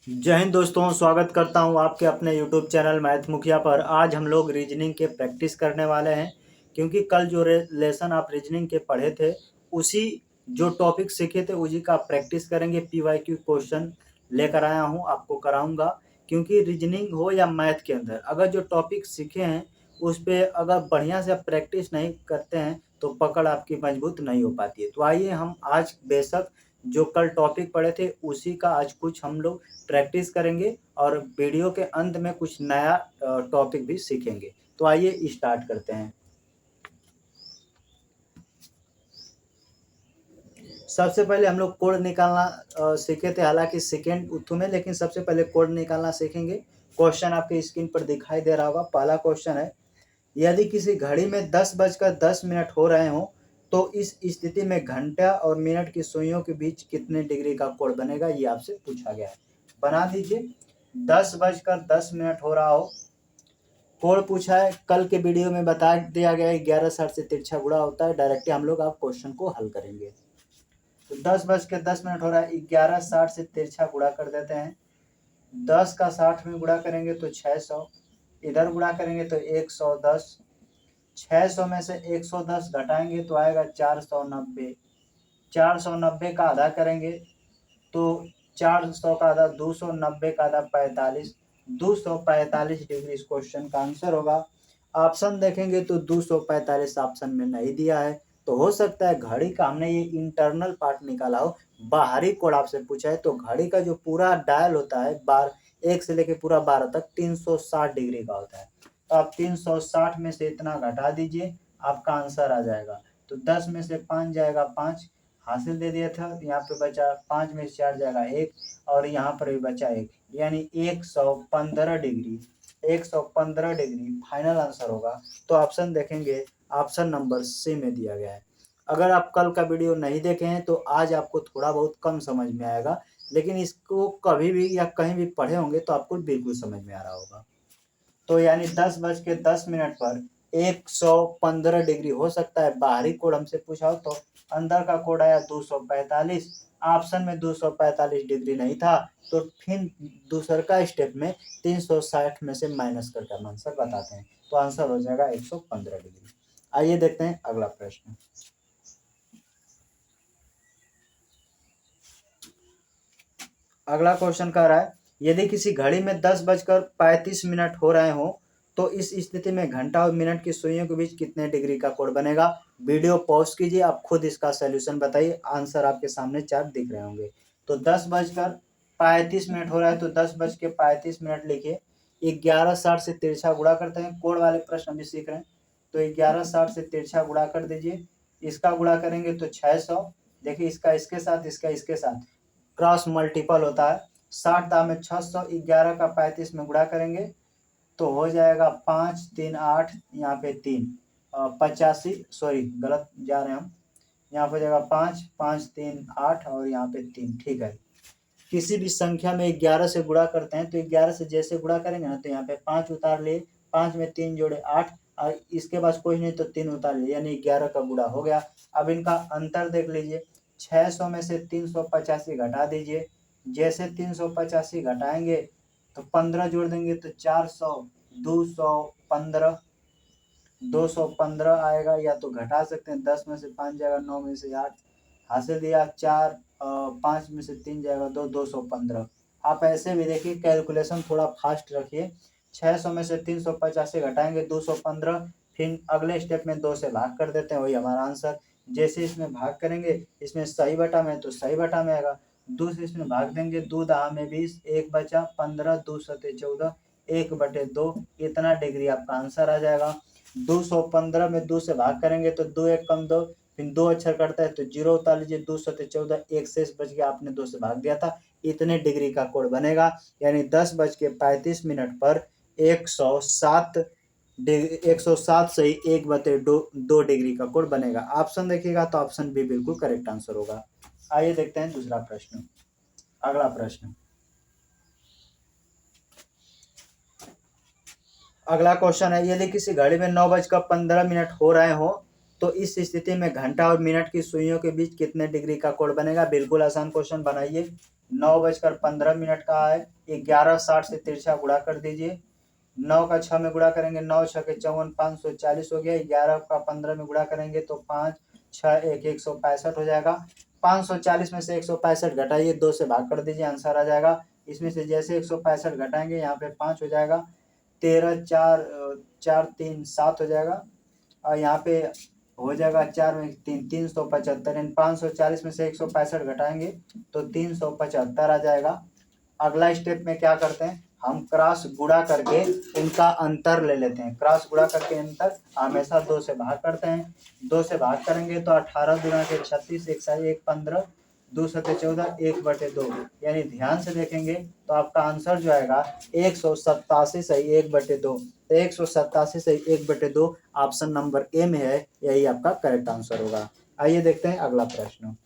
जय हिंद दोस्तों, स्वागत करता हूं आपके अपने यूट्यूब चैनल मैथ मुखिया पर। आज हम लोग रीजनिंग के प्रैक्टिस करने वाले हैं, क्योंकि कल जो लेसन आप रीजनिंग के पढ़े थे उसी जो टॉपिक सीखे थे उसी का प्रैक्टिस करेंगे। पीवाईक्यू क्वेश्चन लेकर आया हूं, आपको कराऊंगा। क्योंकि रीजनिंग हो या मैथ के अंदर अगर जो टॉपिक सीखे हैं उस पर अगर बढ़िया से आप प्रैक्टिस नहीं करते हैं तो पकड़ आपकी मजबूत नहीं हो पाती है। तो आइए हम आज बेशक जो कल टॉपिक पढ़े थे उसी का आज कुछ हम लोग प्रैक्टिस करेंगे और वीडियो के अंत में कुछ नया टॉपिक भी सीखेंगे। तो आइए स्टार्ट करते हैं। सबसे पहले हम लोग कोड निकालना सीखे थे, हालांकि सेकेंड उत्थु में, लेकिन सबसे पहले कोड निकालना सीखेंगे। क्वेश्चन आपके स्क्रीन पर दिखाई दे रहा होगा। पहला क्वेश्चन है, यदि किसी घड़ी में 10:10 हो रहे हों तो इस स्थिति में घंटा और मिनट की सुइयों के बीच कितने डिग्री का कोण बनेगा, ये आपसे पूछा गया है। बना दीजिए। 10:10 हो रहा हो, कोण पूछा है। कल के वीडियो में बता दिया गया है 11:60 से तिरछा गुणा होता है। डायरेक्टली हम लोग आप क्वेश्चन को हल करेंगे। तो 10:10 हो रहा है, 11:60 से तिरछा गुणा कर देते हैं। 10 का 60 में गुणा करेंगे तो 600, इधर गुणा करेंगे तो 110। 600 में से 110 घटाएंगे तो आएगा 490। 490 का आधा करेंगे तो 400 का आधा 290 का आधा 45। 245 डिग्री इस क्वेश्चन का आंसर होगा। ऑप्शन देखेंगे तो 245 ऑप्शन में नहीं दिया है, तो हो सकता है घड़ी का हमने ये इंटरनल पार्ट निकाला हो, बाहरी कोण आपसे पूछा है। तो घड़ी का जो पूरा डायल होता है 1 से लेके पूरा 12 तक 360 डिग्री का होता है। तो आप 360 में से इतना घटा दीजिए, आपका आंसर आ जाएगा। तो 10 में से 5 जाएगा 5, हासिल दे दिया था। यहाँ पे बचा 5 में से 4 जाएगा 1, और यहाँ पर भी बचा 1, यानी 115 डिग्री। 115 डिग्री फाइनल आंसर होगा। तो ऑप्शन देखेंगे, ऑप्शन नंबर सी में दिया गया है। अगर आप कल का वीडियो नहीं देखे हैं तो आज आपको थोड़ा बहुत कम समझ में आएगा, लेकिन इसको कभी भी या कहीं भी पढ़े होंगे तो आपको बिल्कुल समझ में आ रहा होगा। तो यानी 10:10 पर 115 डिग्री हो सकता है। बाहरी कोण हमसे पूछा हो तो अंदर का कोण आया 245। ऑप्शन में 245 डिग्री नहीं था, तो फिर दूसर का स्टेप में 360 में से माइनस करके हम आंसर बताते हैं। तो आंसर हो जाएगा 115 डिग्री। आइए देखते हैं अगला प्रश्न। अगला क्वेश्चन कह रहा है, यदि किसी घड़ी में 10:35 हो रहे हों तो इस स्थिति में घंटा और मिनट की सुइयों के बीच कितने डिग्री का कोण बनेगा। वीडियो पॉज कीजिए, आप खुद इसका सॉल्यूशन बताइए। आंसर आपके सामने चार्ट दिख रहे होंगे। तो 10:35 हो रहा है तो 10:35 लिखिए। 11:60 से तिरछा गुणा करते हैं। कोण वाले प्रश्न अभी सीख रहे हैं, तो 11:60 से तिरछा गुणा कर दीजिए। इसका गुणा करेंगे तो 600। देखिए, इसका इसके साथ, इसका इसके साथ क्रॉस मल्टीपल होता है। 60 दाम में 600, 11 का 35 में गुणा करेंगे तो हो जाएगा 5 3 8, यहाँ पे 3 85, सॉरी गलत जा रहे हैं हम। यहाँ पे जाएगा 5 5 3 8 और यहाँ पे 3। ठीक है, किसी भी संख्या में 11 से गुणा करते हैं तो 11 से जैसे गुणा करेंगे ना, तो यहाँ पे 5 उतार लिए, 5 में 3 जोड़े 8, और इसके पास कोई नहीं तो 3 उतार लिए, यानी 11 का गुणा हो गया। अब इनका अंतर देख लीजिए। 600 में से 385 घटा दीजिए। जैसे 385 घटाएंगे तो 15 जोड़ देंगे तो 400, 215, 215 आएगा। या तो घटा सकते हैं, 10 में से 5 जाएगा, 9 में से 8, हासिल दिया 4, 5 में से 3 जाएगा 2, 215। आप ऐसे भी देखिए, कैलकुलेशन थोड़ा फास्ट रखिए। 600 में से 385 घटाएंगे 215, फिर अगले स्टेप में 2 से भाग कर देते हैं, वही हमारा आंसर। जैसे इसमें भाग करेंगे, इसमें सही बटा में तो सही बटा में आएगा। 2 से इसमें भाग देंगे, 2 दहा में 20, 1 बचा 15, 2 सते 14, 1/2, इतना डिग्री आपका आंसर आ जाएगा। 215 में 2 से भाग करेंगे तो 2 1 कम 2, फिर 2 अक्षर कटता है तो 0 उतार लीजिए। 2 सते 14, 1 शेष बच गया, आपने 2 से भाग दिया था। इतने डिग्री का कोण बनेगा, यानी 10:35 पर 107 से ही 1/2 डिग्री का कोण बनेगा। ऑप्शन देखिएगा तो ऑप्शन बी बिल्कुल करेक्ट आंसर होगा। आइए देखते हैं दूसरा प्रश्न। अगला प्रश्न, अगला क्वेश्चन है, यदि किसी घड़ी में 9:15 हो रहे हो तो इस स्थिति में घंटा और मिनट की सुइयों के बीच कितने डिग्री का कोण बनेगा। बिल्कुल आसान क्वेश्चन बनाइए। 9:15 का है। 11:60 से तिरछा गुणा कर दीजिए। 9 का 6 में गुणा करेंगे, 9 6 के 54, 540 हो गया। 11 का 15 में गुणा करेंगे तो 5 6 1 165 हो जाएगा। 540 में से 165 घटाइए, 2 से भाग कर दीजिए, आंसर आ जाएगा। इसमें से जैसे 165 घटाएंगे यहाँ पे 5 हो जाएगा। 13 4 4 3 7 हो जाएगा। और यहाँ पे हो जाएगा 4 में 3 375। 540 में से 165 घटाएंगे तो 375 आ जाएगा। अगला स्टेप में क्या करते हैं, हम क्रॉस गुणा करके इनका अंतर ले लेते हैं। क्रॉस गुणा करके अंतर हमेशा 2 से भाग करते हैं। 2 से भाग करेंगे तो 18 गुणा के 36, 1 साई 1 15, 2 सत्ते 14, 1/2। यानी ध्यान से देखेंगे तो आपका आंसर जो आएगा 187 सही 1/2। तो 187 सही 1/2 ऑप्शन नंबर ए में है, यही आपका करेक्ट आंसर होगा। आइए देखते हैं अगला प्रश्न।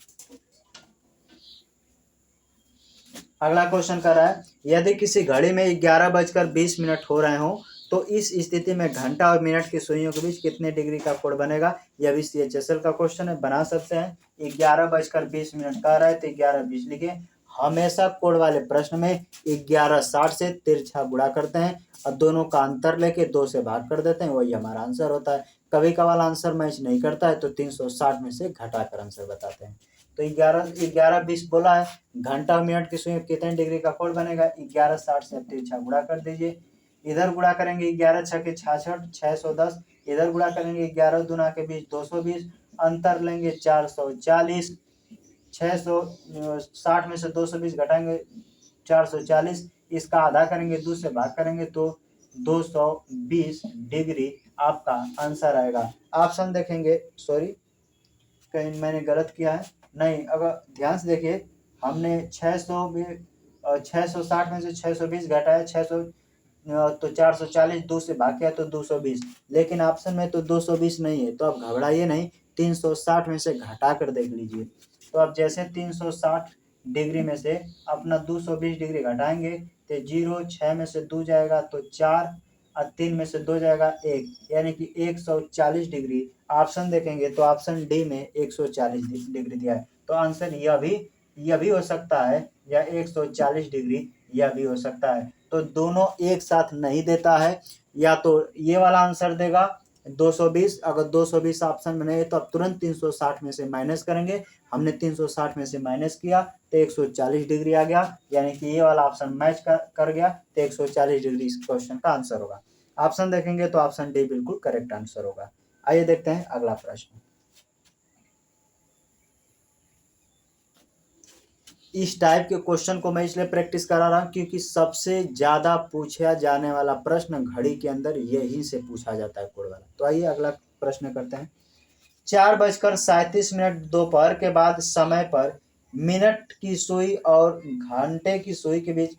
अगला क्वेश्चन कर रहा है, यदि किसी घड़ी में 11:20 हो रहे हो तो इस स्थिति में घंटा और मिनट की सुइयों के बीच कितने डिग्री का कोण बनेगा। यह भी CHSL का क्वेश्चन है, बना सकते हैं। 11:20 कह रहा है तो 11:20 लिखिए। हमेशा कोण वाले प्रश्न में 11:60 से तिरछा गुणा करते हैं और दोनों का अंतर लेके 2 से भाग कर देते हैं, वही हमारा आंसर होता है। कभी कभार आंसर मैच नहीं करता है तो 360 में से घटाकर आंसर बताते हैं। तो 11:20 बोला है, घंटा और मिनट की सुई कितने डिग्री का कोण बनेगा। 11:60 से तिरछा गुणा कर दीजिए। इधर गुणा करेंगे 11 6 के 66, 610। इधर गुणा करेंगे 11 दूना के 20, 220। अंतर लेंगे 440। 660 में से 220 घटाएंगे 440। इसका आधा करेंगे, 2 से भाग करेंगे तो 220 डिग्री आपका आंसर आएगा। ऑप्शन देखेंगे, सॉरी कहीं मैंने गलत किया है, नहीं, अगर ध्यान से देखिए हमने 660 में से 620 घटाया 600 तो 440, 2 से भाग किया तो 220, लेकिन ऑप्शन में तो 220 नहीं है। तो आप घबराइए नहीं, 360 में से घटा कर देख लीजिए। तो आप जैसे 360 डिग्री में से अपना 220 डिग्री घटाएंगे तो 0 6 में से 2 जाएगा तो 4 और 3 में से 2 जाएगा 1, यानी कि 140 डिग्री। ऑप्शन देखेंगे तो ऑप्शन डी में 140 डिग्री दिया है। तो आंसर यह भी हो सकता है, या 140 डिग्री यह भी हो सकता है। तो दोनों एक साथ नहीं देता है, या तो ये वाला आंसर देगा 220। अगर 220 ऑप्शन में नहीं है तो आप तुरंत 360 में से माइनस करेंगे। हमने 360 में से माइनस किया तो 140 डिग्री आ गया, यानी कि ये वाला ऑप्शन मैच कर गया तो 140 डिग्री इस क्वेश्चन का आंसर होगा। ऑप्शन देखेंगे तो ऑप्शन डी बिल्कुल करेक्ट आंसर होगा। आइए देखते हैं अगला प्रश्न। इस टाइप के क्वेश्चन को मैं इसलिए प्रैक्टिस करा रहा हूँ क्योंकि सबसे ज्यादा पूछा जाने वाला प्रश्न घड़ी के अंदर यही से पूछा जाता है कोड वाला। तो आइए अगला प्रश्न करते हैं। 4:37 दोपहर के बाद समय पर मिनट की सुई और घंटे की सुई के बीच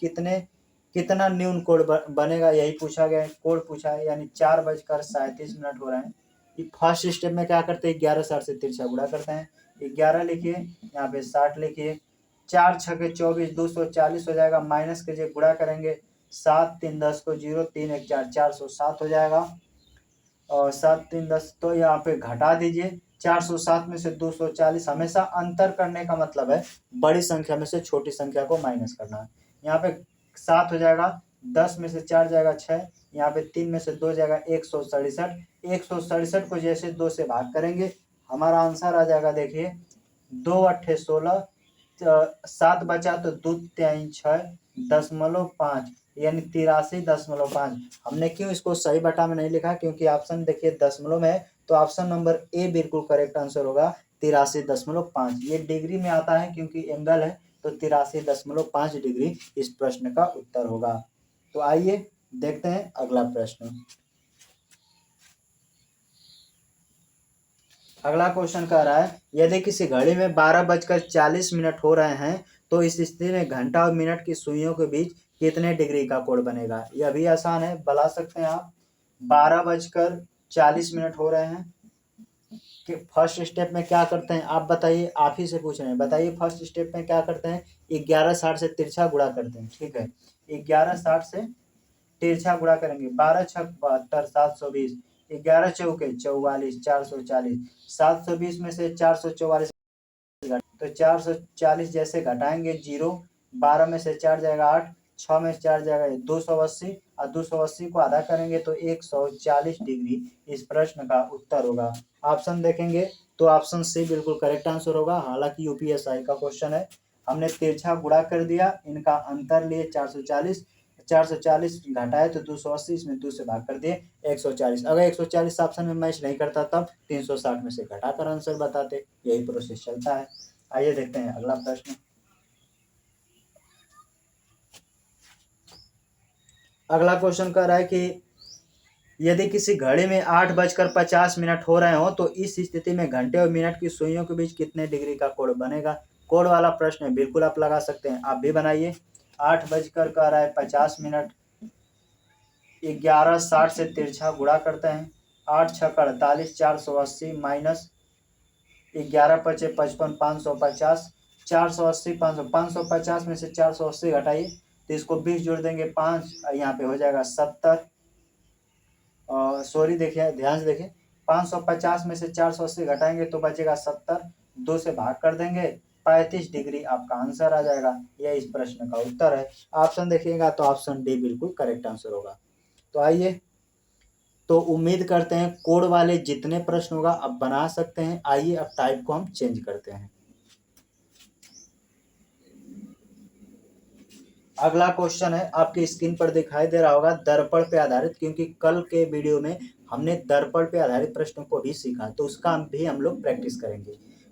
कितना न्यून कोण बनेगा, यही पूछा गया है, कोण पूछा है। यानी 4:37 हो रहे हैं। फर्स्ट स्टेप में क्या करते हैं, 11:60 से तिरछा गुणा करते हैं। 11 लिखिए, यहाँ पे 60 लिखिए। 4 6 के 24, 240 हो जाएगा। माइनस कीजिए, गुणा करेंगे 7 3 10 को 0, 3 1 4, 407 हो जाएगा। और 7 3 10 तो यहाँ पे घटा दीजिए। 407 में से 240, हमेशा अंतर करने का मतलब है बड़ी संख्या में से छोटी संख्या को माइनस करना है। यहाँ पे 7 हो जाएगा, 10 में से 4 जाएगा 6, यहाँ पे 3 में से 2 जाएगा 167। 167 को जैसे 2 से भाग करेंगे हमारा आंसर आ जाएगा। देखिए 2 8 16, 7 बचा तो 2 3 6.5, यानी 83.5। हमने क्यों इसको सही बटा में नहीं लिखा, क्योंकि ऑप्शन देखिए दशमलव में है, तो ऑप्शन नंबर ए बिल्कुल करेक्ट आंसर होगा 83.5। ये डिग्री में आता है क्योंकि एंगल है, तो 83.5 डिग्री इस प्रश्न का उत्तर होगा। तो आइए देखते हैं अगला प्रश्न। अगला क्वेश्चन कह रहा है, यदि किसी घड़ी में 12:40 हो रहे हैं तो इस स्थिति में घंटा और मिनट की सुइयों के बीच कितने डिग्री का कोण बनेगा। यह भी आसान है, बता सकते हैं आप। 12:40 हो रहे हैं कि फर्स्ट स्टेप में क्या करते हैं आप बताइए, आप ही से पूछ रहे हैं, बताइए फर्स्ट स्टेप में क्या करते हैं। 11:60 से तिरछा गुणा करते हैं, ठीक है। 11:60 से तिरछा गुणा करेंगे, 12 6 72, 720। 11 चौके 44, 440। 720 में से 444 तो 440 जैसे घटाएंगे 0, 12 में से 4 जाएगा 8, 6 में से 4 जाएगा 280 और 280 को आधा करेंगे तो 140 डिग्री इस प्रश्न का उत्तर होगा। ऑप्शन देखेंगे तो ऑप्शन सी बिल्कुल करेक्ट आंसर होगा। हालांकि यूपीएसआई का क्वेश्चन है, हमने तिरछा गुणा कर दिया, इनका अंतर लिए 440, 440 घटाए तो 280, इसमें 2 से भाग कर दिए 140। अगर 140 ऑप्शन में मैच नहीं करता तब 360 में से घटाकर आंसर बताते। यही प्रोसेस चलता है। आइए देखते हैं अगला प्रश्न। अगला क्वेश्चन कह रहा है कि यदि किसी घड़ी में 8:50 हो रहे हो तो इस स्थिति में घंटे और मिनट की सुइयों के बीच कितने डिग्री का कोण बनेगा। कोण वाला प्रश्न है, बिल्कुल आप लगा सकते हैं, आप भी बनाइए। 8:50 11:60 से तिरछा गुणा करते हैं, 8 छक 48, 480 माइनस 11×5 = 55, 550, 480 500, 550 में से 480 घटाइए तो इसको 20 जोड़ देंगे 5, यहाँ पे हो जाएगा 70। सॉरी देखिए, ध्यान से देखिए, 550 में से 480 घटाएंगे तो बचेगा 70, 2 से भाग कर देंगे 35 डिग्री आपका आंसर आ जाएगा। यह इस प्रश्न का उत्तर है। ऑप्शन देखिएगा तो ऑप्शन डी बिल्कुल करेक्ट आंसर होगा। तो आइए, तो उम्मीद करते हैं कोड वाले जितने प्रश्न होगा अब बना सकते हैं। आइए अब टाइप को हम चेंज करते हैं। अगला क्वेश्चन है, आपकी स्क्रीन पर दिखाई दे रहा होगा, दर्पण पे आधारित, क्योंकि कल के वीडियो में हमने दर्पण पे आधारित प्रश्नों को भी सीखा तो उसका भी हम लोग प्रैक्टिस करेंगे।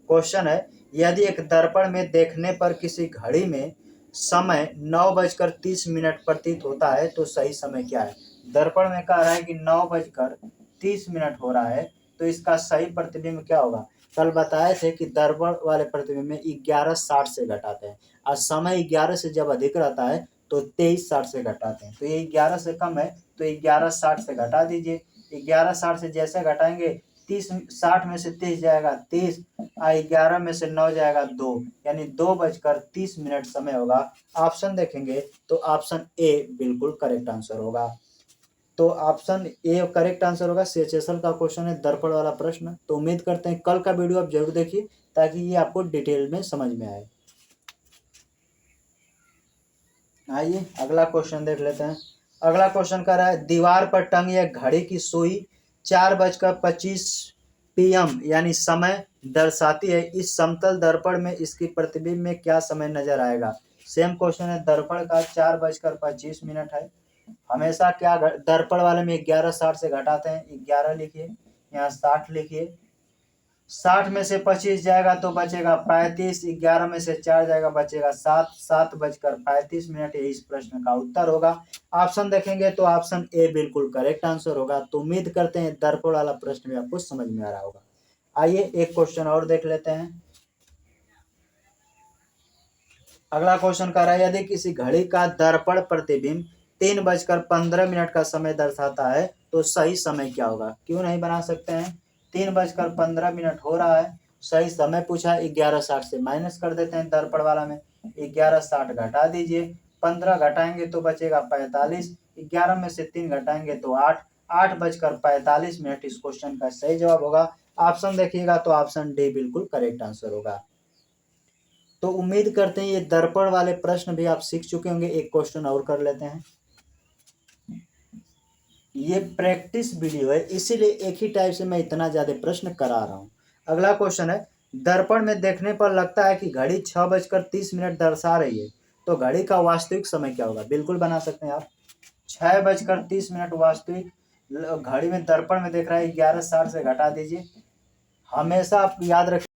क्वेश्चन है, यदि एक दर्पण में देखने पर किसी घड़ी में समय 9:30 प्रतीत होता है तो सही समय क्या है। दर्पण में कह रहा है कि 9:30 हो रहा है तो इसका सही प्रतिबिंब क्या होगा। कल बताए थे कि दर्पण वाले प्रतिबिंब में 11:60 से घटाते हैं और समय 11 से जब अधिक रहता है तो 23:60 से घटाते हैं। तो ये 11 से कम है तो 11:60 से घटा दीजिए। 11:60 से जैसे घटाएंगे 60 में से 30 जाएगा 30, 11 में से 9 जाएगा 2, यानी 2:30 समय होगा। ऑप्शन देखेंगे तो ऑप्शन ए बिल्कुल करेक्ट आंसर होगा। तो ऑप्शन ए करेक्ट आंसर होगा। सीएचएसएल का क्वेश्चन है, दर्पण वाला प्रश्न। तो उम्मीद करते हैं कल का वीडियो आप जरूर देखिए ताकि ये आपको डिटेल में समझ में आए। आइए अगला क्वेश्चन देख लेते हैं। अगला क्वेश्चन कह रहा है, दीवार पर टंगी एक घड़ी की सुई 4:25 PM यानी समय दर्शाती है। इस समतल दर्पण में इसकी प्रतिबिंब में क्या समय नजर आएगा। सेम क्वेश्चन है, दर्पण का 4:25 है। हमेशा क्या दर्पण वाले में 11:60 से घटाते हैं, 11 लिखिए, यहाँ 60 लिखिए, 60 में से 25 जाएगा तो बचेगा 35, 11 में से 4 जाएगा बचेगा 7, 7:35 इस प्रश्न का उत्तर होगा। ऑप्शन देखेंगे तो ऑप्शन ए बिल्कुल करेक्ट आंसर होगा। तो उम्मीद करते हैं दर्पण वाला प्रश्न भी आपको समझ में आ रहा होगा। आइए एक क्वेश्चन और देख लेते हैं। अगला क्वेश्चन कह रहा है, यदि किसी घड़ी का दर्पण प्रतिबिंब 3:15 का समय दर्शाता है तो सही समय क्या होगा। क्यों नहीं बना सकते हैं। 3:15 हो रहा है, सही समय पूछा, 11:60 से माइनस कर देते हैं दर्पण वाला में, 11:60 घटा दीजिए, 15 घटाएंगे तो बचेगा 45, 11 में से 3 घटाएंगे तो 8, 8:45 इस क्वेश्चन का सही जवाब होगा। ऑप्शन देखिएगा तो ऑप्शन डी बिल्कुल करेक्ट आंसर होगा। तो उम्मीद करते हैं ये दर्पण वाले प्रश्न भी आप सीख चुके होंगे। एक क्वेश्चन और कर लेते हैं। ये प्रैक्टिस वीडियो है इसीलिए एक ही टाइप से मैं इतना ज्यादा प्रश्न करा रहा हूं। अगला क्वेश्चन है, दर्पण में देखने पर लगता है कि घड़ी 6:30 दर्शा रही है तो घड़ी का वास्तविक समय क्या होगा। बिल्कुल बना सकते हैं आप। 6:30 वास्तविक घड़ी में दर्पण में देख रहा है, 11:60 से घटा दीजिए। हमेशा आप याद रखिए,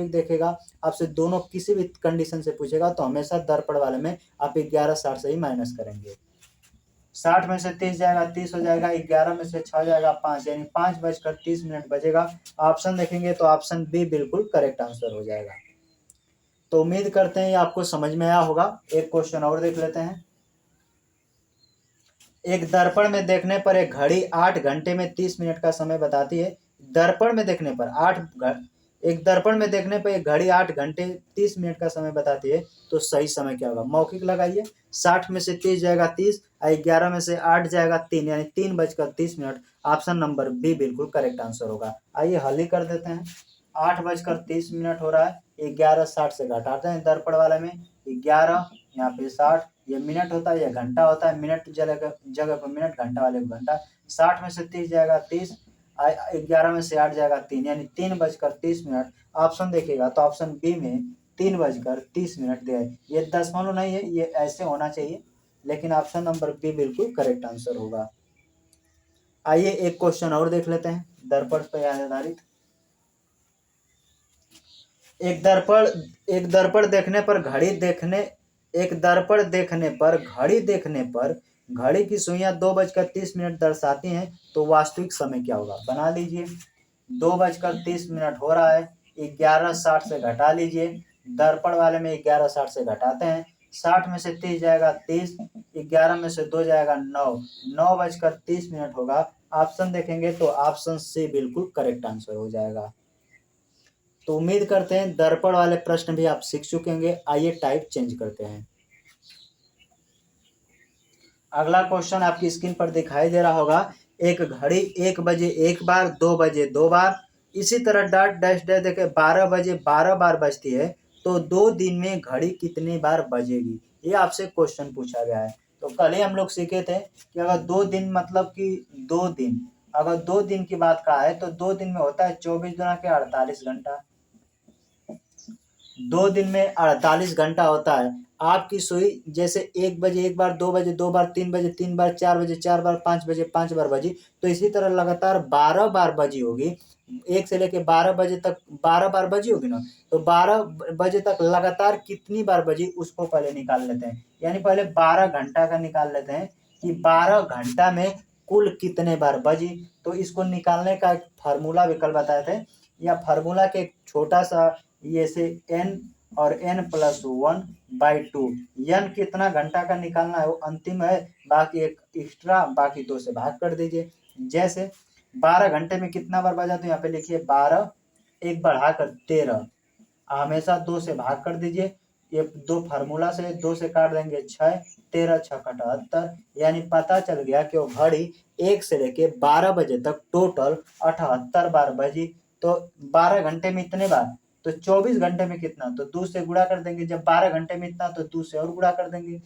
देखेगा आपसे दोनों किसी भी कंडीशन से पूछेगा तो हमेशा दर्पण वाले में आप 11:60 से ही माइनस करेंगे। 60 में से 30 जाएगा 30 हो जाएगा, 11 में से 6 जाएगा 5, यानी 5:30 बजेगा। ऑप्शन देखेंगे तो ऑप्शन बी बिल्कुल करेक्ट आंसर हो जाएगा। तो उम्मीद करते हैं ये आपको समझ में आया होगा। एक क्वेश्चन और देख लेते हैं। एक दर्पण में देखने पर एक घड़ी 8 घंटे में 30 मिनट का समय बताती है। दर्पण में देखने पर एक दर्पण में देखने पर एक घड़ी 8 घंटे 30 मिनट का समय बताती है तो सही समय क्या होगा। मौखिक लगाइए, 60 में से 30 जाएगा 30, 11 में से 8 जाएगा 3, यानी 3:30। ऑप्शन नंबर बी बिल्कुल करेक्ट आंसर होगा। आइए हल ही कर देते हैं। 8:30 हो रहा है, 11:60 से घटाते हैं दर्पण वाले में, 11 यहाँ पे 60, ये मिनट होता है, ये घंटा होता है, मिनट जगह पर मिनट, घंटा वाले को घंटा, 60 में से 30 जाएगा 30, 11 में से 8 जाएगा 3, यानी 3:30। ऑप्शन देखिएगा तो ऑप्शन बी में 3:30 दिया है, ये दशमलव नहीं है, ये ऐसे होना चाहिए, लेकिन ऑप्शन नंबर बी बिल्कुल करेक्ट आंसर होगा। आइए एक क्वेश्चन और देख लेते हैं दर्पण पर आधारित। एक दर्पण देखने पर घड़ी देखने पर घड़ी की सुइयां 2:30 दर्शाती हैं, तो वास्तविक समय क्या होगा? बना लीजिए, 2:30 हो रहा है, 11:60 से घटा लीजिए, दर्पण वाले में 11:60 से घटाते हैं, 60 में से 30 जाएगा 30, 11 में से 2 जाएगा 9, 9:30 होगा। ऑप्शन देखेंगे तो ऑप्शन सी बिल्कुल करेक्ट आंसर हो जाएगा। तो उम्मीद करते हैं दर्पण वाले प्रश्न भी आप सीख चुके होंगे। आइए टाइप चेंज करते हैं। अगला क्वेश्चन आपकी स्क्रीन पर दिखाई दे रहा होगा, एक घड़ी 1 बजे एक बार, 2 बजे 2 बार, इसी तरह डॉट डैश डैश देखे 12 बजे 12 बार बजती है, तो 2 दिन में घड़ी कितनी बार बजेगी? ये आपसे क्वेश्चन पूछा गया है। तो कल ही हम लोग सीखे थे कि अगर 2 दिन मतलब कि 2 दिन, अगर 2 दिन की बात कहा है तो 2 दिन में होता है 24 गुना के 48 घंटा, 2 दिन में 48 घंटा होता है। आपकी सुई जैसे 1 बजे एक बार, 2 बजे 2 बार, 3 बजे 3 बार, 4 बजे 4 बार, 5 बजे 5 बार बजी, तो इसी तरह लगातार 12 बार बजी होगी। 1 से लेके 12 बजे तक 12 बार बजी होगी ना, तो 12 बजे तक लगातार कितनी बार बजी उसको पहले निकाल लेते हैं। यानी पहले 12 घंटा का निकाल लेते हैं कि 12 घंटा में कुल कितने बार बजी। तो इसको निकालने का एक फार्मूला विकल्प बताए थे, या फार्मूला के एक छोटा सा ये से n और n+1/2, n कितना घंटा का निकालना है वो अंतिम है, बाकी एक एक्स्ट्रा, बाकी 2 से भाग कर दीजिए। जैसे 12 घंटे में कितना बार बजा, तो यहाँ पे लिखिए 12, एक बढ़ाकर 13, हमेशा 2 से भाग कर दीजिए। ये 2 फार्मूला से 2 से काट देंगे 6, 13 6 78, यानी पता चल गया कि वो घड़ी 1 से लेके 12 बजे तक टोटल 78 बार बजी। तो 12 घंटे में इतने बार, तो 24 घंटे में कितना, तो 2 से गुणा कर देंगे। जब 12 घंटे में इतना, तो 2 से और गुणा कर देंगे।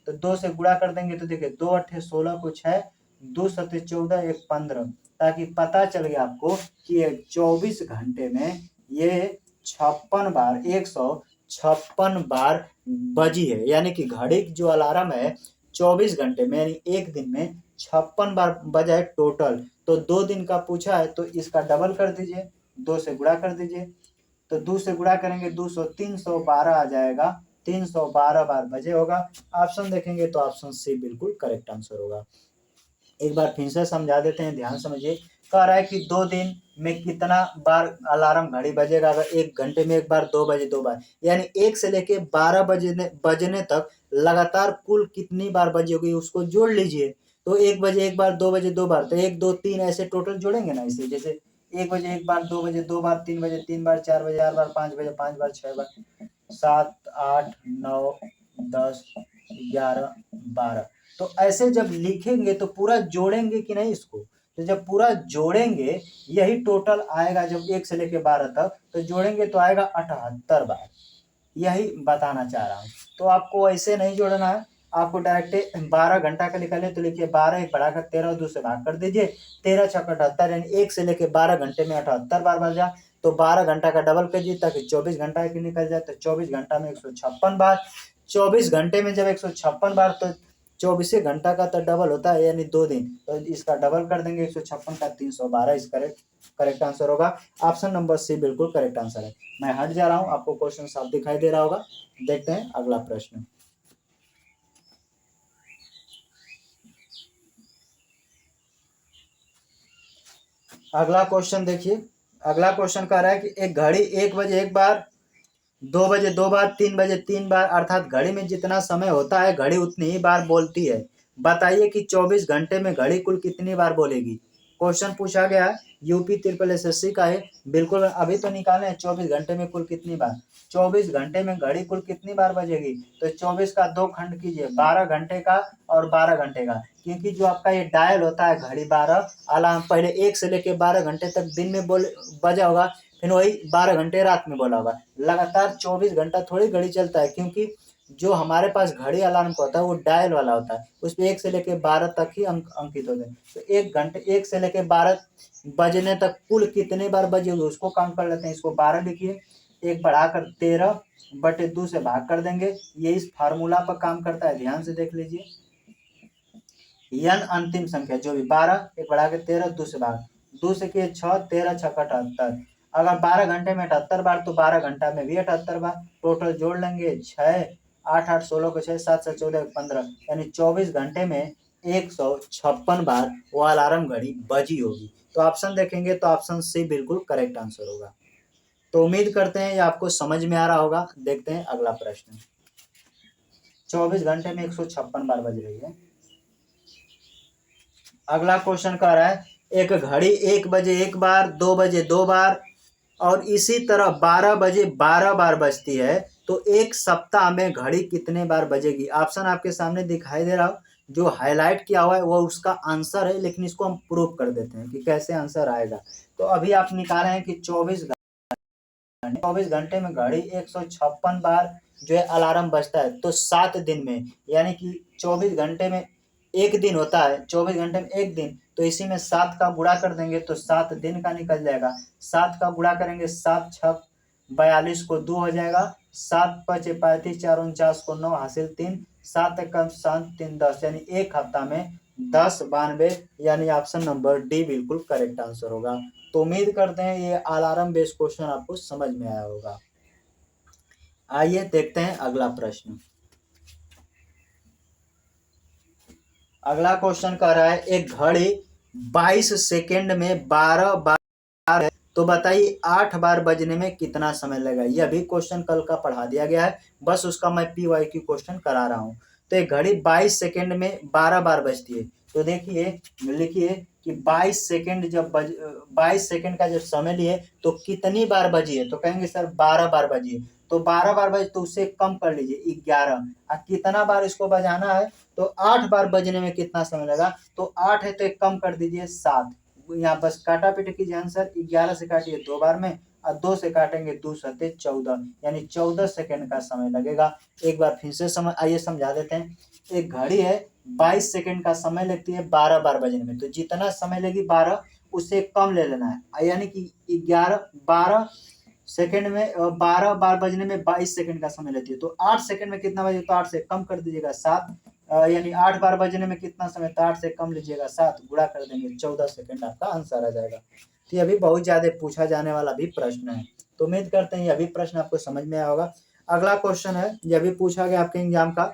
तो 2 से गुणा कर देंगे तो देखिए 2 8 16 कुछ है, 2 7 14 1 15, ताकि पता चल गया आपको कि ये 24 घंटे में ये 56 बार 156 बार बजी है। यानी कि घड़ी जो अलार्म है 24 घंटे में यानी एक दिन में 56 बार बजा है टोटल। तो 2 दिन का पूछा है तो इसका डबल कर दीजिए, 2 से गुणा कर दीजिए, तो 2 से गुणा करेंगे 200 312 आ जाएगा, 312 बार बजे होगा। ऑप्शन देखेंगे तो ऑप्शन सी बिल्कुल करेक्ट आंसर होगा। एक बार फिर से समझा देते हैं, ध्यान समझिए। कह रहा है कि 2 दिन में कितना बार अलार्म घड़ी बजेगा? अगर 1 घंटे में एक बार, 2 बजे 2 बार, यानी 1 से लेके 12 बजने तक लगातार कुल कितनी बार बजी होगी उसको जोड़ लीजिए। तो 1 बजे एक बार, 2 बजे 2 बार, तो 1 2 3 ऐसे टोटल जोड़ेंगे ना इसे। जैसे 1 बजे एक बार, 2 बजे 2 बार, 3 बजे 3 बार, 4 बजे 4 बार, 5 बजे 5 बार, 6 बार, 7 8 9 10 11 12। तो ऐसे जब लिखेंगे तो पूरा जोड़ेंगे कि नहीं इसको? तो जब पूरा जोड़ेंगे यही टोटल आएगा। जब 1 से लेके 12 तक तो जोड़ेंगे तो आएगा 78 बार। यही बताना चाह रहा हूँ। तो आपको ऐसे नहीं जोड़ना है, आपको डायरेक्ट 12 घंटा का निकाले तो लिखिए 12 एक बढ़ाकर 13 2 से भाग कर दीजिए, 13 6 78, यानी 1 से लेके 12 घंटे में 78 बार बजा। तो 12 घंटा का डबल कीजिए ताकि 24 घंटा की निकल जाए। तो 24 घंटा में 156 बार, 24 घंटे में जब 156 बार, तो 24 घंटा का तो डबल होता है, यानी 2 दिन। तो इसका डबल कर देंगे 156 का 312, इस करेक्ट आंसर होगा। ऑप्शन नंबर सी बिल्कुल करेक्ट आंसर है। मैं हट जा रहा हूं, आपको क्वेश्चन साफ दिखाई दे रहा होगा। देखते हैं अगला प्रश्न। अगला क्वेश्चन देखिए, अगला क्वेश्चन कह रहा है कि एक घड़ी 1 बजे एक बार, 2 बजे 2 बार, 3 बजे 3 बार, अर्थात घड़ी में जितना समय होता है घड़ी उतनी ही बार बोलती है। बताइए कि 24 घंटे में घड़ी कुल कितनी बार बोलेगी? क्वेश्चन पूछा गया है, यूपी ट्रिपल एसएससी का है। बिल्कुल अभी तो निकाले हैं 24 घंटे में कुल कितनी बार। 24 घंटे में घड़ी कुल कितनी बार बजेगी? तो 24 का 2 खंड कीजिए, 12 घंटे का और 12 घंटे का, क्योंकि जो आपका ये डायल होता है घड़ी 12 अलार्म पहले 1 से लेके 12 घंटे तक दिन में बजा होगा। फिर वही 12 घंटे रात में बोला होगा। लगातार 24 घंटा थोड़ी घड़ी चलता है, क्योंकि जो हमारे पास घड़ी अलार्म का होता है वो डायल वाला होता है, उसमें 1 से लेकर 12 तक ही अंकित होते हैं। तो 1 घंटे 1 से लेकर 12 बजने तक कुल कितने बार बजे हुए उसको काउंट कर लेते हैं। इसको 12 लिखिए, 1 बढ़ाकर 13/2 से भाग कर देंगे। ये इस फार्मूला पर काम करता है, ध्यान से देख लीजिए। यन अंतिम संख्या जो भी 12, 1 बढ़ा के 13, 2 से भाग, 2 से किए 6, 13 छक्का 78। अगर 12 घंटे में 78 बार तो 12 घंटा में भी 78 बार। टोटल जोड़ लेंगे 6, 8 8 16 को 6, 7 7 14 15, यानी 24 घंटे में 156 बार वो अलार्म घड़ी बजी होगी। तो ऑप्शन देखेंगे तो ऑप्शन सी बिल्कुल करेक्ट आंसर होगा। तो उम्मीद करते हैं ये आपको समझ में आ रहा होगा। देखते हैं अगला प्रश्न। 24 घंटे में 156 बार बज रही है। अगला क्वेश्चन कह रहा है एक घड़ी 1 बजे 1 बार, 2 बजे 2 बार और इसी तरह 12 बजे 12 बार बजती है, तो एक सप्ताह में घड़ी कितने बार बजेगी। ऑप्शन आपके सामने दिखाई दे रहा हो, जो हाईलाइट किया हुआ है वो उसका आंसर है, लेकिन इसको हम प्रूव कर देते हैं कि कैसे आंसर आएगा। तो अभी आप निकाले हैं कि 24 घंटे में घड़ी 156 बार जो है अलार्म बजता है, तो 7 दिन में, यानी कि 24 घंटे में एक दिन होता है, 24 घंटे में एक दिन, तो इसी में 7 का गुणा कर देंगे तो 7 दिन का निकल जाएगा। 7 का गुणा करेंगे, 7 6 42 को 2 हो जाएगा, 7 5 35 4 49 को 9 हासिल 3, 7 1 7 3 10, यानी एक हफ्ता में 10 92, यानी ऑप्शन नंबर डी बिल्कुल करेक्ट आंसर होगा। तो उम्मीद करते हैं ये अलार्म बेस्ड क्वेश्चन आपको समझ में आया होगा। आइए देखते हैं अगला प्रश्न। अगला क्वेश्चन कह रहा है एक घड़ी 22 सेकंड में 12 बार है, तो बताइए 8 बार बजने में कितना समय लगेगा। यह भी क्वेश्चन कल का पढ़ा दिया गया है, बस उसका मैं PYQ क्वेश्चन करा रहा हूँ। तो एक घड़ी 22 सेकंड में 12 बार बजती है, तो देखिए लिखिए कि 22 सेकंड जब 22 सेकंड का जब समय लिए तो कितनी बार बजी है, तो कहेंगे सर 12 बार बजी है। तो 12 बार बजे तो उससे कम कर लीजिए 11, और कितना बार इसको बजाना है तो 8 बार बजने में कितना समय लगा, तो 8 है तो एक कम कर दीजिए 7। यहाँ बस काटा पीट कीजिए आंसर, 11 से काटिए 2 बार में और 2 से काटेंगे 2 सते 14, यानी 14 सेकंड का समय लगेगा। एक बार फिर से आइए समझा देते हैं। एक घड़ी है 22 सेकंड का समय लगती है 12 बार बजने में, तो जितना समय लेगी 12 उससे कम ले लेना है, यानी कि 12 सेकंड में 12 बार बजने में 22 सेकंड का समय लेती है, तो 8 सेकंड में कितना बजे, तो 8 से कम कर दीजिएगा 7, यानी 8 बार बजने में कितना समय, तो 8 से कम लीजिएगा 7, गुणा कर देंगे 14 सेकंड, आपका आंसर आ जाएगा। तो यह भी बहुत ज्यादा पूछा जाने वाला भी प्रश्न है, तो उम्मीद करते हैं यह भी प्रश्न आपको समझ में आया होगा। अगला क्वेश्चन है, यह भी पूछा गया आपके एग्जाम का,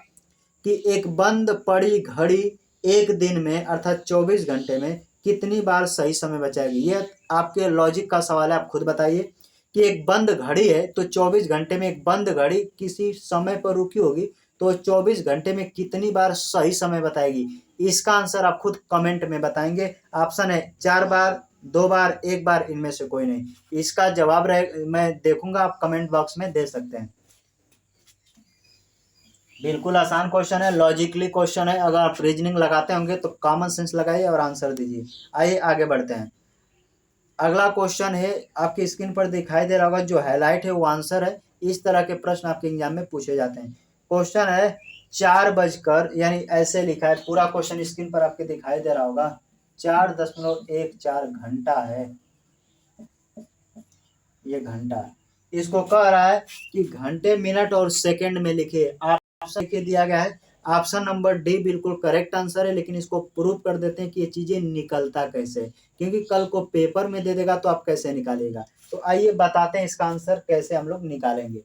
कि एक बंद पड़ी घड़ी एक दिन में अर्थात 24 घंटे में कितनी बार सही समय बचाएगी। ये आपके लॉजिक का सवाल है, आप खुद बताइए कि एक बंद घड़ी है तो 24 घंटे में एक बंद घड़ी किसी समय पर रुकी होगी, तो 24 घंटे में कितनी बार सही समय बताएगी। इसका आंसर आप खुद कमेंट में बताएंगे। ऑप्शन है 4 बार, 2 बार, 1 बार, इनमें से कोई नहीं। इसका जवाब मैं देखूंगा, आप कमेंट बॉक्स में दे सकते हैं। बिल्कुल आसान क्वेश्चन है, लॉजिकली क्वेश्चन है, अगर आप रीजनिंग लगाते होंगे तो कॉमन सेंस लगाइए और आंसर दीजिए। आइए आगे बढ़ते हैं। अगला क्वेश्चन है, आपकी स्क्रीन पर दिखाई दे रहा होगा, जो हाईलाइट है वो आंसर है। इस तरह के प्रश्न आपके एग्जाम में पूछे जाते हैं। क्वेश्चन है 4 बजकर, यानी ऐसे लिखा है, पूरा क्वेश्चन स्क्रीन पर आपके दिखाई दे रहा होगा, 4.14 घंटा है, ये घंटा है। इसको कह रहा है कि घंटे मिनट और सेकंड में लिखे। ऑप्शन के दिया गया है, ऑप्शन नंबर डी बिल्कुल करेक्ट आंसर है, लेकिन इसको प्रूव कर देते हैं कि ये चीजें निकलता कैसे, क्योंकि कल को पेपर में दे देगा तो आप कैसे निकालिएगा। तो आइए बताते हैं इसका आंसर कैसे हम लोग निकालेंगे।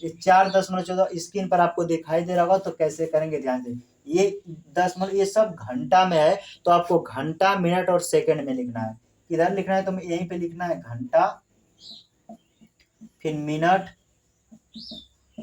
ये 4.14 स्क्रीन पर आपको दिखाई दे रहा होगा, तो कैसे करेंगे ध्यान से। ये दशमलव, ये सब घंटा में है, तो आपको घंटा मिनट और सेकंड में लिखना है। किधर लिखना है, तो यहीं पे लिखना है घंटा, फिर मिनट,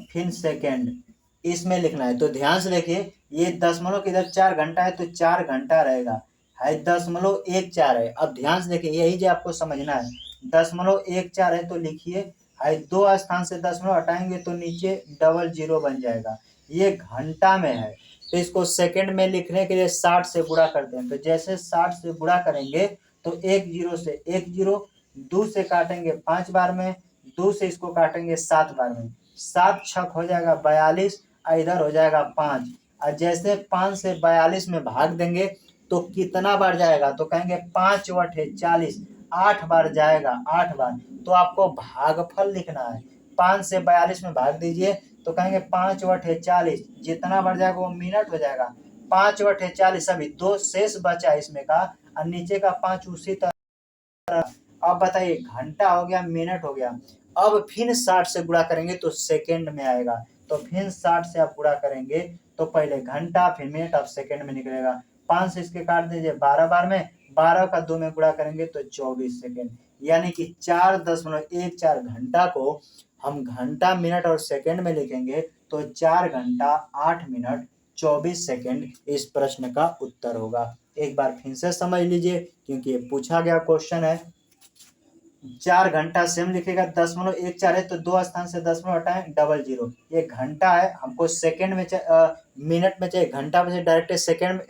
फिर सेकंड, इसमें लिखना है। तो ध्यान से देखिए, ये दशमलव इधर 4 घंटा है तो 4 घंटा रहेगा, है 0.14 है। अब ध्यान से देखिए, यही जो आपको समझना है, 0.14 है तो लिखिए, है 2 स्थान से दशमलव हटाएंगे तो नीचे डबल जीरो बन जाएगा। ये घंटा में है, तो इसको सेकंड में लिखने के लिए 60 से गुणा करते हैं। तो जैसे 60 से गुणा करेंगे तो 1 जीरो से 1 जीरो, 2 से काटेंगे 5 बार में, 2 से इसको काटेंगे 7 बार में, 7 छक हो जाएगा 42 और इधर हो जाएगा 5। और जैसे 5 से 42 में भाग देंगे तो कितना बार जाएगा, तो कहेंगे 5 बटे 40, 8 बार जाएगा, 8 बार। तो आपको भागफल लिखना है, 5 से 42 में भाग दीजिए तो कहेंगे 5 बटे 40, जितना बढ़ जाएगा वो मिनट हो जाएगा। 5 बटे 40, अभी 2 शेष बचा इसमें का और नीचे का 5 उसी तरह। अब बताइए घंटा हो गया, मिनट हो गया। अब फिर 60 से गुणा करेंगे तो सेकंड में आएगा, तो फिर 60 से आप गुणा करेंगे तो पहले घंटा फिर मिनट, अब सेकंड में निकलेगा। 5 से इसके काट दीजिए 12 बार में, 12 का 2 में गुणा करेंगे तो 24 सेकंड, यानी कि 4.14 घंटा को हम घंटा मिनट और सेकंड में लिखेंगे तो 4 घंटा 8 मिनट 24 सेकंड इस प्रश्न का उत्तर होगा। एक बार फिर से समझ लीजिए क्योंकि ये पूछा गया क्वेश्चन है। 4 घंटा सेम लिखेगा, 0.14 है तो 2 स्थान से 0 हटाएं, 00। ये घंटा है, हमको सेकंड में मिनट में चाहिए, घंटा में डायरेक्ट सेकंड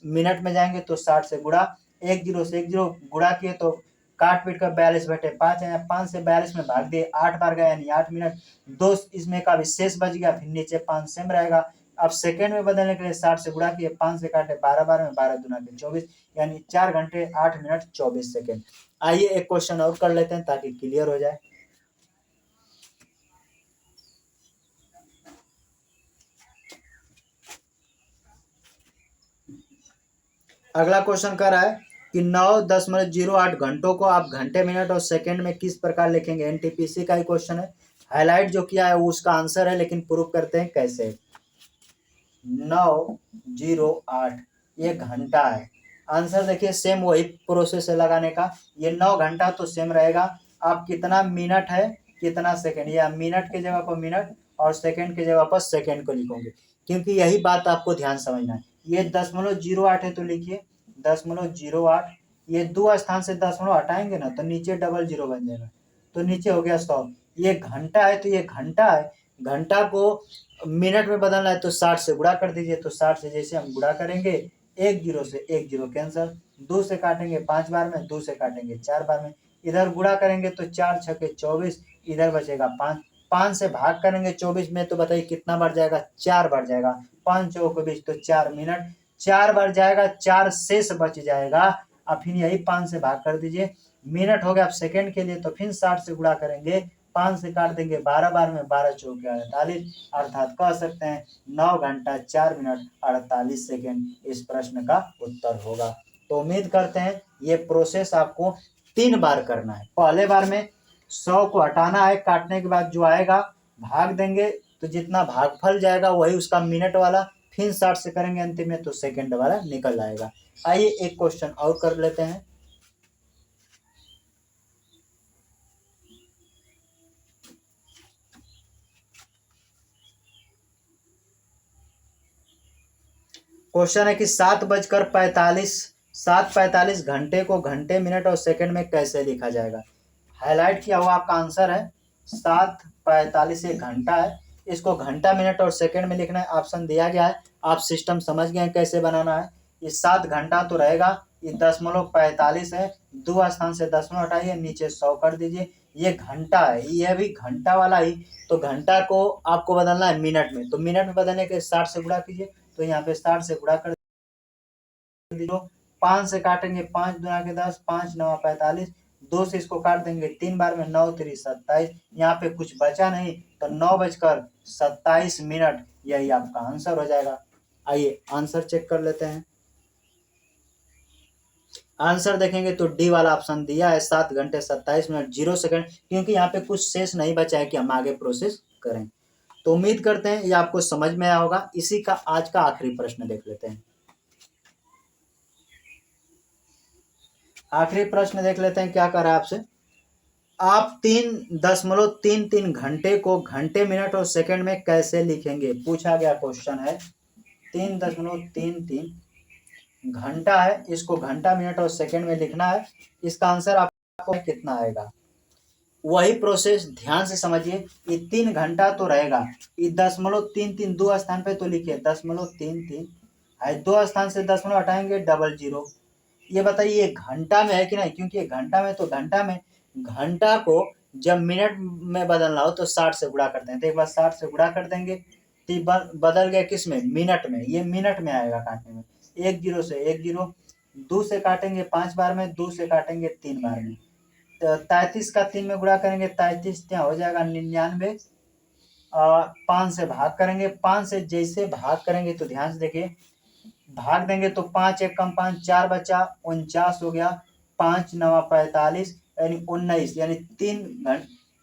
मिनट में जाएंगे तो 60 से गुणा, 10 से 10 गुणा किए तो काट पीट कर 42/5 है, 5 से 42 में भाग दिए, 8 बार गया यानी 8 मिनट, 2 इसमें का विशेष बच गया, फिर नीचे 5 सेम रहेगा। अब सेकंड में बदलने के लिए 60 से गुणा किए, 5 से काटे 12 बार में, 12 दूना के 24, यानी 4 घंटे 8 मिनट 24 सेकंड। आइए एक क्वेश्चन और कर लेते हैं ताकि क्लियर हो जाए। अगला क्वेश्चन कर रहा है कि 9.08 घंटों को आप घंटे मिनट और सेकंड में किस प्रकार लिखेंगे। एनटीपीसी का ही क्वेश्चन है, हाईलाइट जो किया है वो उसका आंसर है, लेकिन प्रूफ करते हैं कैसे। 908 ये घंटा है, आंसर देखिए सेम वही प्रोसेस है लगाने का। ये 9 घंटा तो सेम रहेगा, आप कितना मिनट है कितना सेकंड, या मिनट की जगह पर मिनट और सेकंड की जगह पर सेकंड को लिखोगे, क्योंकि यही बात आपको ध्यान समझना है। ये 0.08 है तो लिखिए 0.08, ये 2 स्थान से 0 हटाएंगे ना तो नीचे 00 बन जाएगा, तो नीचे हो गया 100। ये घंटा है तो ये घंटा है, घंटा को मिनट में बदलना है तो 60 से गुणा कर दीजिए, तो 60 से जैसे हम गुणा करेंगे 10 से 10 कैंसल, 2 से काटेंगे 5 बार में, 2 से काटेंगे 4 बार में, इधर गुणा करेंगे तो 4 छके 24, इधर बचेगा 5, 5 से भाग करेंगे 24 में तो बताइए कितना बढ़ जाएगा, 4 बढ़ जाएगा, 5 चौक 20 तो 4 मिनट, 4 बढ़ जाएगा, 4 शेष बच जाएगा। अब फिर यही 5 से भाग कर दीजिए, मिनट हो गया। अब सेकंड के लिए तो फिर 60 से गुणा करेंगे, 5 से काट देंगे 12 बार में, 12 चौक 48, अर्थात कह सकते हैं 9 घंटा 4 मिनट 48 सेकंड इस प्रश्न का उत्तर होगा। तो उम्मीद करते हैं ये प्रोसेस आपको 3 बार करना है। पहले बार में 100 को हटाना है, काटने के बाद जो आएगा भाग देंगे तो जितना भागफल जाएगा वही उसका मिनट वाला, फिर 60 से करेंगे अंतिम में तो सेकंड वाला निकल आएगा। आइए एक क्वेश्चन और कर लेते हैं। क्वेश्चन है कि 7:45 घंटे को घंटे मिनट और सेकंड में कैसे लिखा जाएगा। हाईलाइट किया हुआ आपका आंसर है, 7:45 एक घंटा है, इसको घंटा मिनट और सेकंड में लिखना है, ऑप्शन दिया गया है, आप सिस्टम समझ गए कैसे बनाना है। ये 7 घंटा तो रहेगा, ये 0.45 है, 2 स्थान से 0 हटाइए, नीचे 100 कर दीजिए, ये घंटा है, ये भी घंटा वाला ही, तो घंटा को आपको बदलना है मिनट में, तो मिनट में बदलने के 60 से गुणा कीजिए, तो यहाँ पे 60 से गुणा कर दीजिए, 5 से काटेंगे 5 दूना के 10, 5 9 45, 2 से इसको काट देंगे 3 बार में, 9 3 27, यहाँ पे कुछ बचा नहीं तो 9:27 मिनट, यही आपका आंसर हो जाएगा। आइए आंसर चेक कर लेते हैं। आंसर देखेंगे तो डी वाला ऑप्शन दिया है, 7 घंटे 27 मिनट 0 सेकंड, क्योंकि यहाँ पे कुछ शेष नहीं बचा है कि हम आगे प्रोसेस करें। तो उम्मीद करते हैं ये आपको समझ में आया होगा। इसी का आज का आखिरी प्रश्न देख लेते हैं। आखिरी प्रश्न देख लेते हैं, क्या कर रहा है आपसे। आप 3.33 घंटे को घंटे मिनट और सेकंड में कैसे लिखेंगे, पूछा गया क्वेश्चन है। 3.33 घंटा है, इसको घंटा मिनट और सेकंड में लिखना है, इसका आंसर आपको कितना आएगा। वही प्रोसेस ध्यान से समझिए, ये 3 घंटा तो रहेगा, ये 0.33 2 स्थान पे तो लिखिए 0.33, 2 स्थान से 0 हटाएंगे 00, ये बताइए ये घंटा में है कि नहीं, क्योंकि ये घंटा में, तो घंटा में घंटा को जब मिनट में बदलना हो तो 60 से गुणा करते हैं। तो एक बार 60 से गुणा कर देंगे तो ये बदल गया किस में, मिनट में। ये मिनट में आएगा काटने में। 1 जीरो से 1 जीरो, 2 से काटेंगे 5 बार में, 2 से काटेंगे 3 बार में। तो 33 का 3 में गुणा करेंगे, 33 क्या हो जाएगा 99। 5 से भाग करेंगे, 5 से जैसे भाग करेंगे तो ध्यान से देखिए, भाग देंगे तो 5 एक कम 5 4 बचा, 49 हो गया। 5 नवा 45 यानी 19, यानी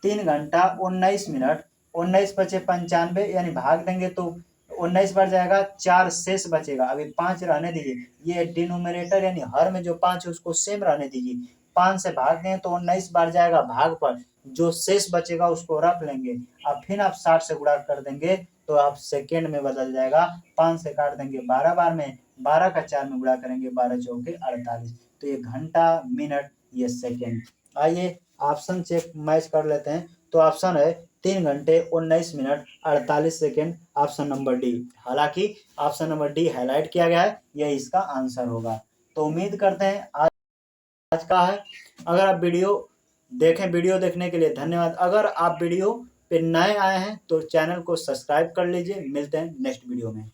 3 घंटा 19 मिनट। 19 बचे 95, यानी भाग देंगे तो 19 बढ़ जाएगा, 4 शेष बचेगा। अभी 5 रहने दीजिए, ये डिनोमिनेटर यानी हर में जो 5 है उसको सेम रहने दीजिए। 5 से भाग दें तो 19 बढ़ जाएगा भाग पर, जो शेष बचेगा उसको रख लेंगे। अब फिर आप 60 से गुणा कर देंगे तो आप सेकेंड में बदल जाएगा। 5 से काट देंगे 12 बार में, 12 का 4 में गुणा करेंगे, 12 चौके 48। तो ये घंटा, मिनट, ये सेकेंड। आइए ऑप्शन चेक मैच कर लेते हैं। तो ऑप्शन है 3 घंटे 19 minute 48 second, option number D. हालांकि ऑप्शन नंबर डी हाईलाइट किया गया है, यह इसका आंसर होगा। तो उम्मीद करते हैं आज का है। अगर आप वीडियो देखें, वीडियो देखने के लिए धन्यवाद। अगर आप वीडियो पे नए आए हैं तो चैनल को सब्सक्राइब कर लीजिए। मिलते हैं नेक्स्ट वीडियो में।